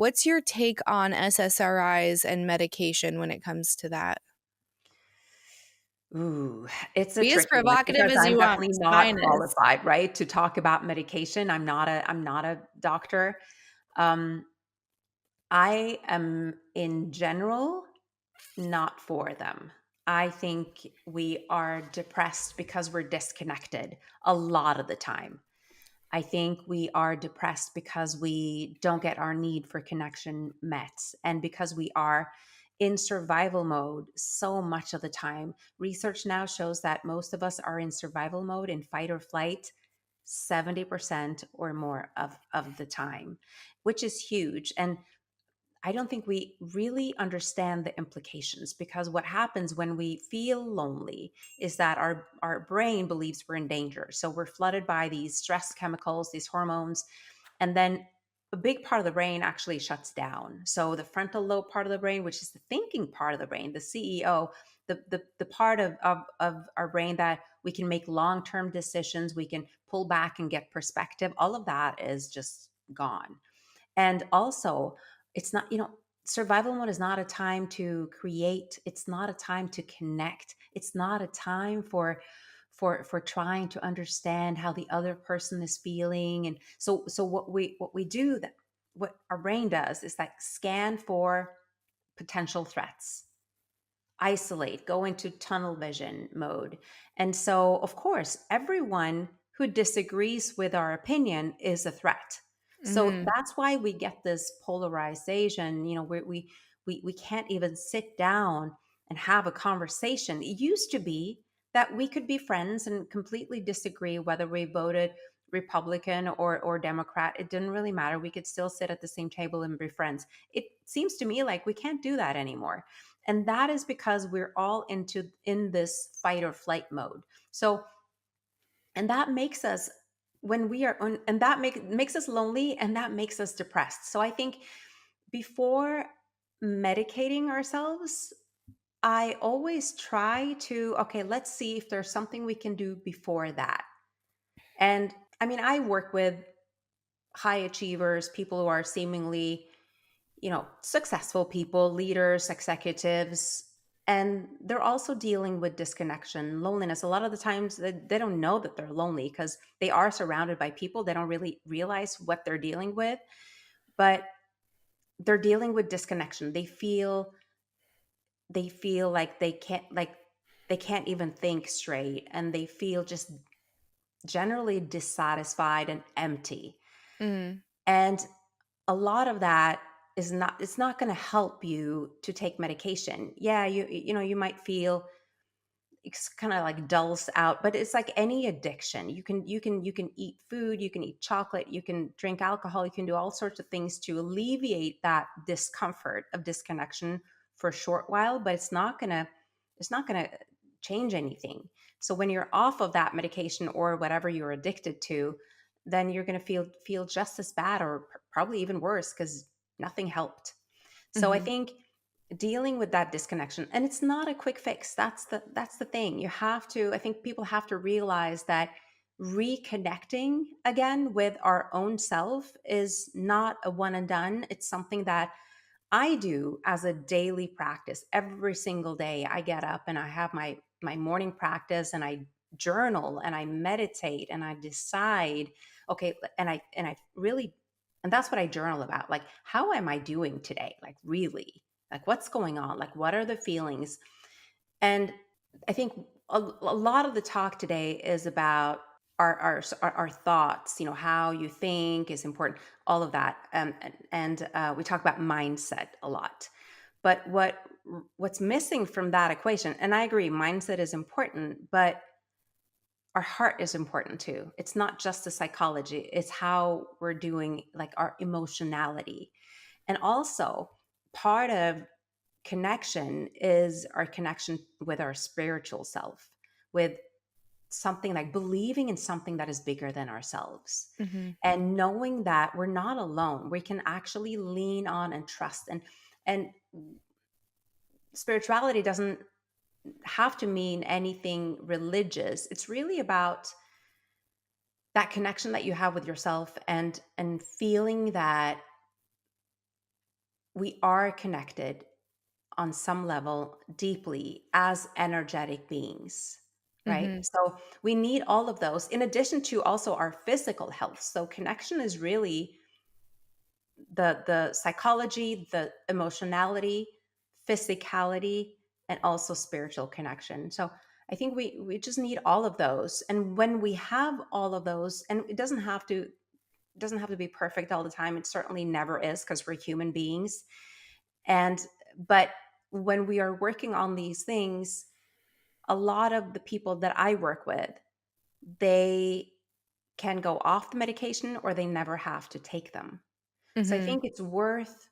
What's your take on SSRIs and medication when it comes to that? Ooh, it's a Be as tricky one provocative because as I'm you want, definitely 'cause not mine is. qualified, right, to talk about medication. I'm not a doctor. Um, I am in general not for them. I think we are depressed because we're disconnected a lot of the time. I think we are depressed because we don't get our need for connection met and because we are in survival mode so much of the time. Research now shows that most of us are in survival mode in fight or flight 70% or more of the time, which is huge. And I don't think we really understand the implications because what happens when we feel lonely is that our brain believes we're in danger. So we're flooded by these stress chemicals, these hormones, and then a big part of the brain actually shuts down. So the frontal lobe part of the brain, which is the thinking part of the brain, the CEO, the part of our brain that we can make long-term decisions, we can pull back and get perspective, all of that is just gone. And also, it's not, survival mode is not a time to create. It's not a time to connect. It's not a time for trying to understand how the other person is feeling. And so what we do that what our brain does is like scan for potential threats, isolate, go into tunnel vision mode. And so, of course, everyone who disagrees with our opinion is a threat. So Mhm. that's why we get this polarization. We can't even sit down and have a conversation. It used to be that we could be friends and completely disagree whether we voted Republican or Democrat. It didn't really matter. We could still sit at the same table and be friends. It seems to me like we can't do that anymore, and that is because we're all in this fight or flight mode. So, and that makes us when we are on, and that makes us lonely, and that makes us depressed. So I think before medicating ourselves, I always try to, okay, let's see if there's something we can do before that. And I mean, I work with high achievers, people who are seemingly, successful people, leaders, executives, and they're also dealing with disconnection, loneliness. A lot of the times they don't know that they're lonely because they are surrounded by people. They don't really realize what they're dealing with, but they're dealing with disconnection. They feel like they can't even think straight, and they feel just generally dissatisfied and empty. Mm. And a lot of that is not it's not going to help you to take medication. Yeah, you might feel it's kind of like dulls out, but it's like any addiction. You can eat food, you can eat chocolate, you can drink alcohol, you can do all sorts of things to alleviate that discomfort of disconnection for a short while, but it's not going to change anything. So when you're off of that medication or whatever you're addicted to, then you're going to feel just as bad or probably even worse because nothing helped. So I Mhm. think dealing with that disconnection, and it's not a quick fix. That's the thing. You have to I think people have to realize that reconnecting again with our own self is not a one and done. It's something that I do as a daily practice. Every single day I get up and I have my morning practice, and I journal and I meditate and I decide, okay, and I really, and that's what I journal about. Like, how am I doing today? Like, really? Like, what's going on? Like, what are the feelings? And I think a lot of the talk today is about our thoughts. How you think is important. All of that, and we talk about mindset a lot. But what's missing from that equation? And I agree, mindset is important, but our heart is important too. It's not just the psychology; it's how we're doing, like our emotionality, and also part of connection is our connection with our spiritual self, with something like believing in something that is bigger than ourselves, Mhm. and knowing that we're not alone. We can actually lean on and trust. And spirituality doesn't have to mean anything religious. It's really about that connection that you have with yourself, and feeling that we are connected on some level deeply as energetic beings, right? Mhm. So we need all of those in addition to also our physical health. So connection is really the psychology, the emotionality, physicality, and also spiritual connection. So I think we just need all of those. And when we have all of those, and it doesn't have to be perfect all the time. It certainly never is because we're human beings. And but when we are working on these things, a lot of the people that I work with, they can go off the medication or they never have to take them. So I Mhm. think it's worth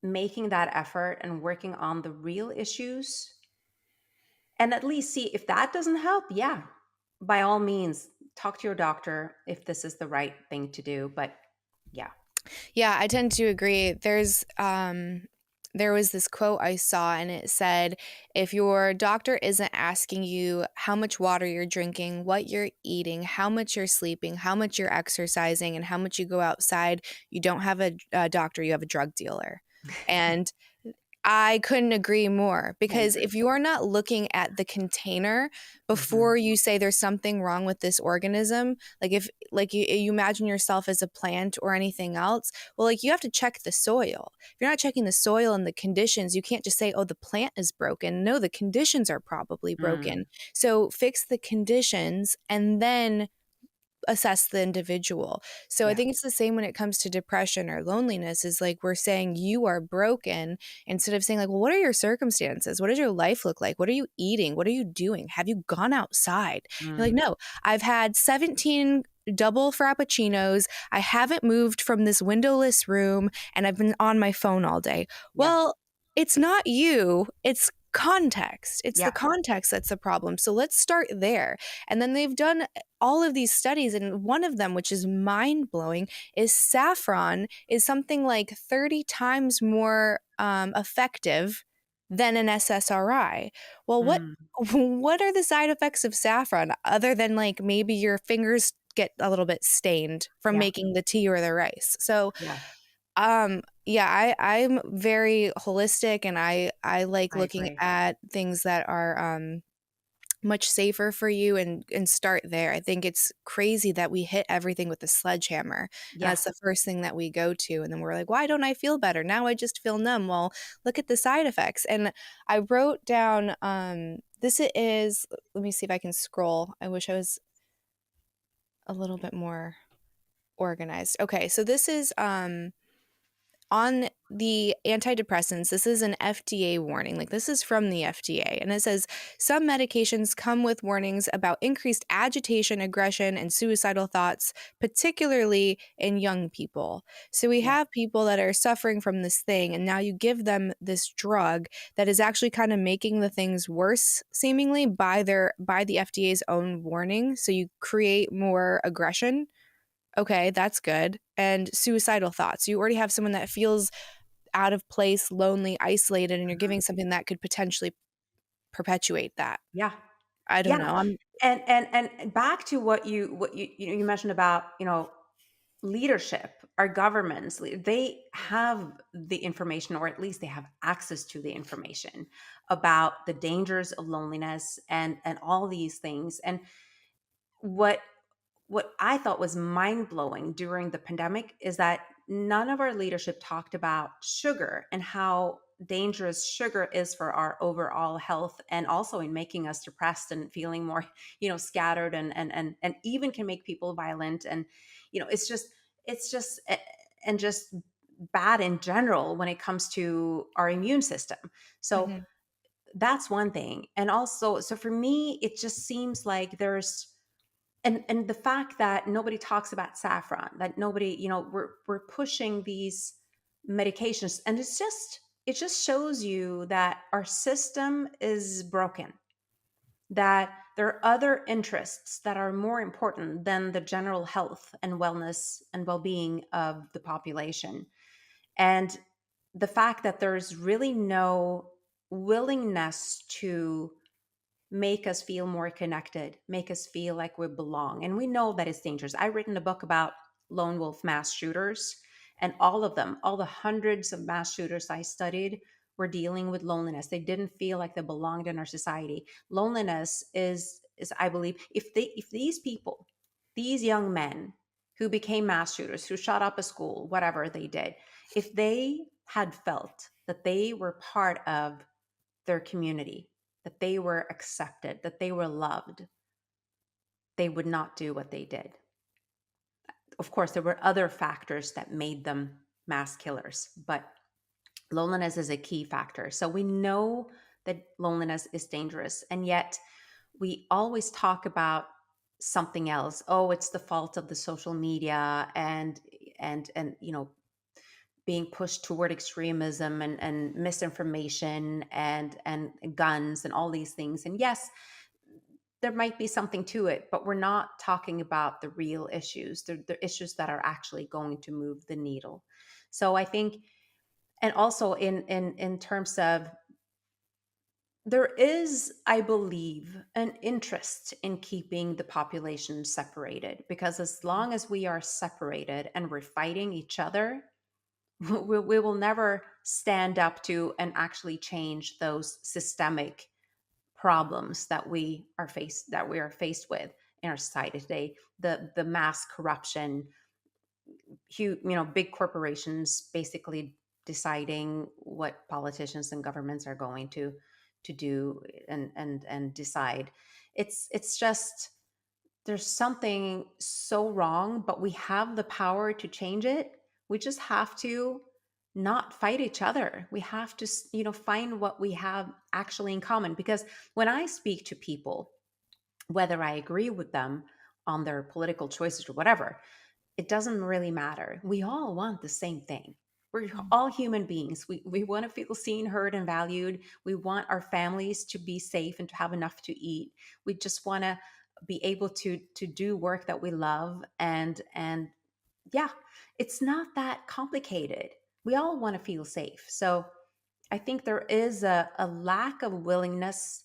making that effort and working on the real issues and at least see if that doesn't help. Yeah, by all means, talk to your doctor if this is the right thing to do. But yeah. Yeah, I tend to agree. There was this quote I saw and it said, if your doctor isn't asking you how much water you're drinking, what you're eating, how much you're sleeping, how much you're exercising, and how much you go outside, you don't have a doctor, you have a drug dealer. And I couldn't agree more I because agree. if you are not looking at the container Hmm. before you say there's something wrong with this organism, like if like you imagine yourself as a plant or anything else, well, like you have to check the soil. If you're not checking the soil and the conditions, you can't just say, "Oh, the plant is broken." No, the conditions are probably broken. Mm, So fix the conditions and then assess the individual. So I yeah. think it's the same when it comes to depression or loneliness is like we're saying you are broken instead of saying like, well, what are your circumstances? What does your life look like? What are you eating? What are you doing? Have you gone outside? You're like, Mm, no, I've had 17 double frappuccinos. I haven't moved from this windowless room and I've been on my phone all day. yeah. Well, it's not you, it's context. It's the Yeah. context that's the problem. So let's start there. And then they've done all of these studies, and one of them, which is mind blowing, is saffron is something like 30 times more effective than an SSRI. Well, what Mm, what are the side effects of saffron other than like maybe your fingers get a little bit stained from yeah. making the tea or the rice? So Yeah. yeah, I'm very holistic and I like I looking agree. at things that are much safer for you and start there. I think it's crazy that we hit everything with a sledgehammer. And Yeah. that's the first thing that we go to. And then we're like, why don't I feel better? Now I just feel numb. Well, look at the side effects. And I wrote down this is let me see if I can scroll. I wish I was a little bit more organized. Okay, so this is on the antidepressants, this is an FDA warning. Like, this is from the FDA. And it says some medications come with warnings about increased agitation, aggression, and suicidal thoughts, particularly in young people. So, we Yeah. have people that are suffering from this thing, and now you give them this drug that is actually kind of making the things worse, seemingly by the FDA's own warning. So, you create more aggression. Okay, that's good. And suicidal thoughts. You already have someone that feels out of place, lonely, isolated, and you're Mhm. giving something that could potentially perpetuate that. Yeah. I don't Yeah. know. I'm And back to what you mentioned about, leadership, our governments, they have the information, or at least they have access to the information about the dangers of loneliness and all these things. And what what I thought was mind blowing during the pandemic is that none of our leadership talked about sugar and how dangerous sugar is for our overall health, and also in making us depressed and feeling more scattered, and even can make people violent. And it's just and just bad in general when it comes to our immune system. So mhm, that's one thing. And also, so for me, it just seems like there's and the fact that nobody talks about saffron, that nobody, we're pushing these medications, and it just shows you that our system is broken, that there are other interests that are more important than the general health and wellness and well-being of the population. And the fact that there's really no willingness to make us feel more connected, make us feel like we belong. And we know that it's dangerous. I've written a book about lone wolf mass shooters, And all of them, all the hundreds of mass shooters I studied, were dealing with loneliness. They didn't feel like they belonged in our society. Loneliness is I believe, if these people, these young men who became mass shooters, who shot up a school, whatever they did, if they had felt that they were part of their community, that they were accepted, that they were loved, they would not do what they did. Of course, there were other factors that made them mass killers, but loneliness is a key factor. So we know that loneliness is dangerous, and yet we always talk about something else. Oh, it's the fault of the social media, and being pushed toward extremism and misinformation and guns and all these things. And yes, there might be something to it, but we're not talking about the real issues, the issues that are actually going to move the needle. So I think, and also in terms of, there is, I believe, an interest in keeping the population separated, because as long as we are separated and we're fighting each other, we will never stand up to and actually change those systemic problems that we are faced with in our society today. The mass corruption, huge, big corporations basically deciding what politicians and governments are going to do and decide. It's just, there's something so wrong, but we have the power to change it. We just have to not fight each other. We have to, find what we have actually in common. Because when I speak to people, whether I agree with them on their political choices or whatever, it doesn't really matter. We all want the same thing. We're all human beings. We want to feel seen, heard, and valued. We want our families to be safe and to have enough to eat. We just want to be able to do work that we love. And yeah, it's not that complicated. We all want to feel safe. So I think there is a lack of willingness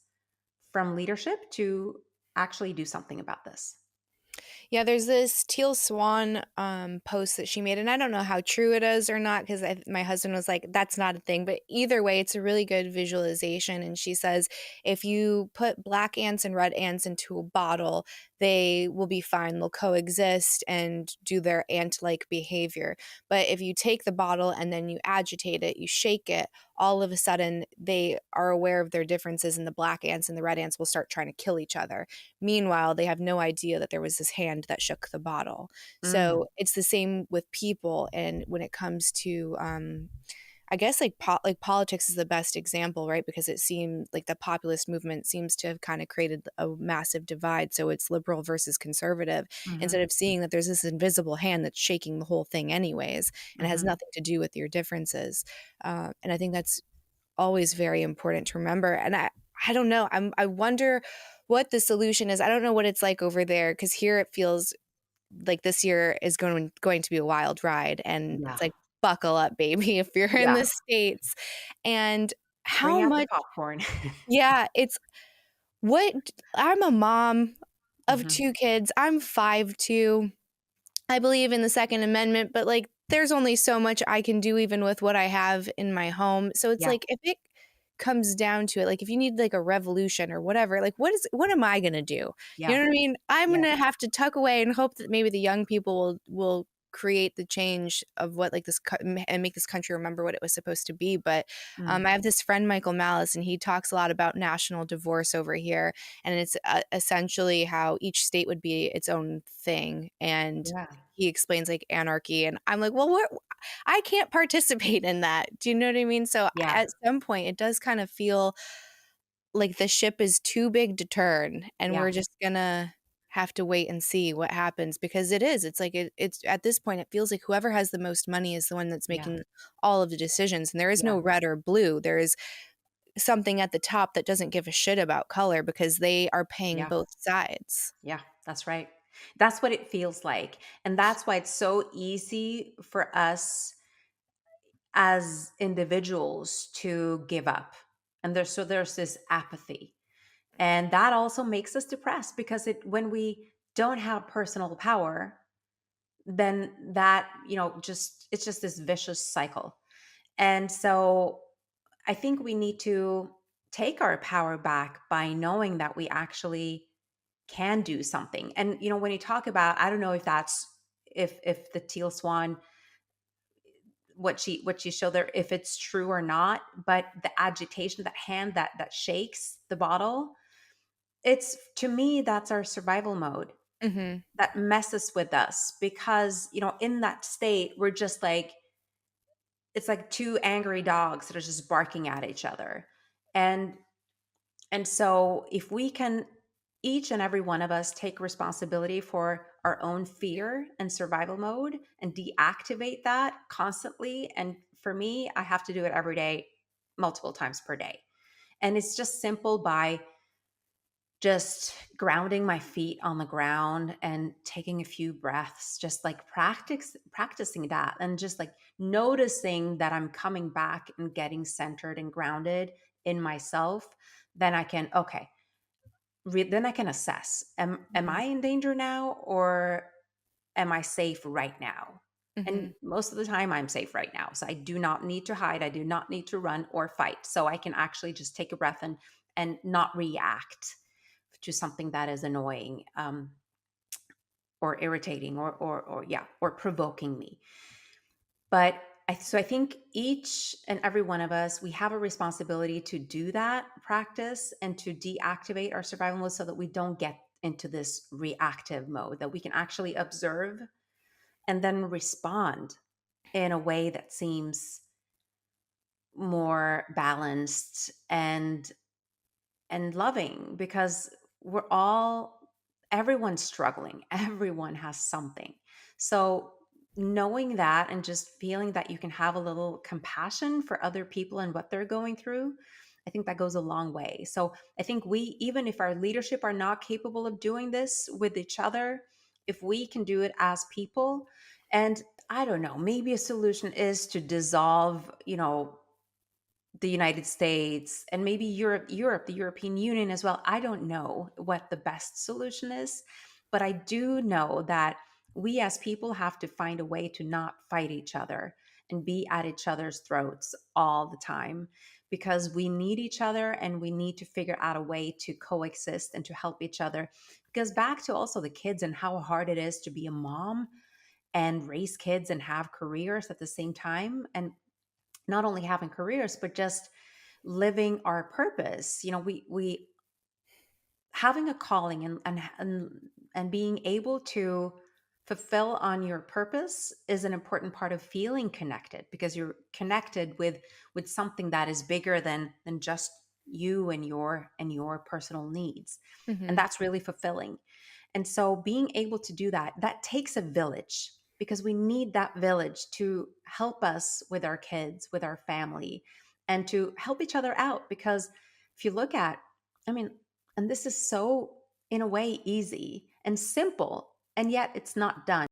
from leadership to actually do something about this. Yeah, there's this Teal Swan post that she made, and I don't know how true it is or not because my husband was like, "That's not a thing." But either way, it's a really good visualization. And she says, if you put black ants and red ants into a bottle, they will be fine. They'll coexist and do their ant-like behavior. But if you take the bottle and then you agitate it, you shake it, all of a sudden they are aware of their differences, and the black ants and the red ants will start trying to kill each other. Meanwhile, they have no idea that there was this hand that shook the bottle. Mm, So it's the same with people. And when it comes to, I guess like politics is the best example, right? Because it seemed like the populist movement seems to have kind of created a massive divide. So it's liberal versus conservative, instead hmm of seeing that there's this invisible hand that's shaking the whole thing anyways, and it has hmm nothing to do with your differences. And I think that's always very important to remember. And I don't know. I wonder what the solution is. I don't know what it's like over there, because here it feels like this year is going to be a wild ride, and Yeah. it's like buckle up, baby, if you're in Yeah. the States. And how Bring out the much, popcorn. yeah, it's what I'm a mom of hmm 2 kids. I'm 5'2". I believe in the Second Amendment, but, like, there's only so much I can do even with what I have in my home. So it's Yeah. like, if it comes down to it, like, if you need, like, a revolution or whatever, like, what am I gonna do? You Yeah. know what I mean? I'm Yeah. gonna have to tuck away and hope that maybe the young people will create the change of what, like, and make this country remember what it was supposed to be. But, Mm. I have this friend, Michael Malice, and he talks a lot about national divorce over here, and it's, essentially how each state would be its own thing. And Yeah. he explains, like, anarchy, and I'm like, "Well, what, I can't participate in that." Do you know what I mean? So Yeah. at some point, it does kind of feel like the ship is too big to turn, and Yeah. we're just gonna have to wait and see what happens, because it's like it's at this point, it feels like whoever has the most money is the one that's Yeah. making all of the decisions, and there is Yeah. no red or blue. There is something at the top that doesn't give a shit about color because they are paying Yeah. both sides. Yeah. That's right. That's what it feels like. And that's why it's so easy for us as individuals to give up. And there's this apathy. And that also makes us depressed, because it when we don't have personal power, then that, just it's just this vicious cycle. And so I think we need to take our power back by knowing that we actually can do something. And when you talk about, I don't know if that's, if the teal swan, what she showed there, if it's true or not, but the agitation, that hand that shakes the bottle, it's, to me, that's our survival mode Mhm. that messes with us, because in that state we're just like, it's like two angry dogs that are just barking at each other. And And so, if we can, each and every one of us, take responsibility for our own fear and survival mode and deactivate that constantly. And for me, I have to do it every day, multiple times per day. And it's just simple by just grounding my feet on the ground and taking a few breaths, just like practicing that, and just like noticing that I'm coming back and getting centered and grounded in myself. Then I can, okay, then I can assess, am Mhm. I in danger now, or am I safe right now? And Mhm. most of the time I'm safe right now. So I do not need to hide. I do not need to run or fight. So I can actually just take a breath and not react to something that is annoying, or irritating, or yeah, or provoking me. But so I think each and every one of us, we have a responsibility to do that practice and to deactivate our survival mode so that we don't get into this reactive mode, that we can actually observe and then respond in a way that seems more balanced and loving, because we're all, everyone's struggling, everyone has something. So knowing that and just feeling that you can have a little compassion for other people and what they're going through, I think that goes a long way. So I think we, even if our leadership are not capable of doing this with each other, if we can do it as people, and I don't know, maybe a solution is to dissolve, the United States, and maybe Europe, the European Union as well. I don't know what the best solution is, but I do know that we as people have to find a way to not fight each other and be at each other's throats all the time, because we need each other and we need to figure out a way to coexist and to help each other. Because back to also the kids and how hard it is to be a mom and raise kids and have careers at the same time, and not only having careers but just living our purpose. We having a calling, and being able to fulfill on your purpose is an important part of feeling connected, because you're connected with something that is bigger than just you and your personal needs. And Mhm. that's really fulfilling. And so being able to do that, that takes a village, because we need that village to help us with our kids, with our family, and to help each other out. Because if you look at, I mean, and this is so, in a way, easy and simple, and yet it's not done.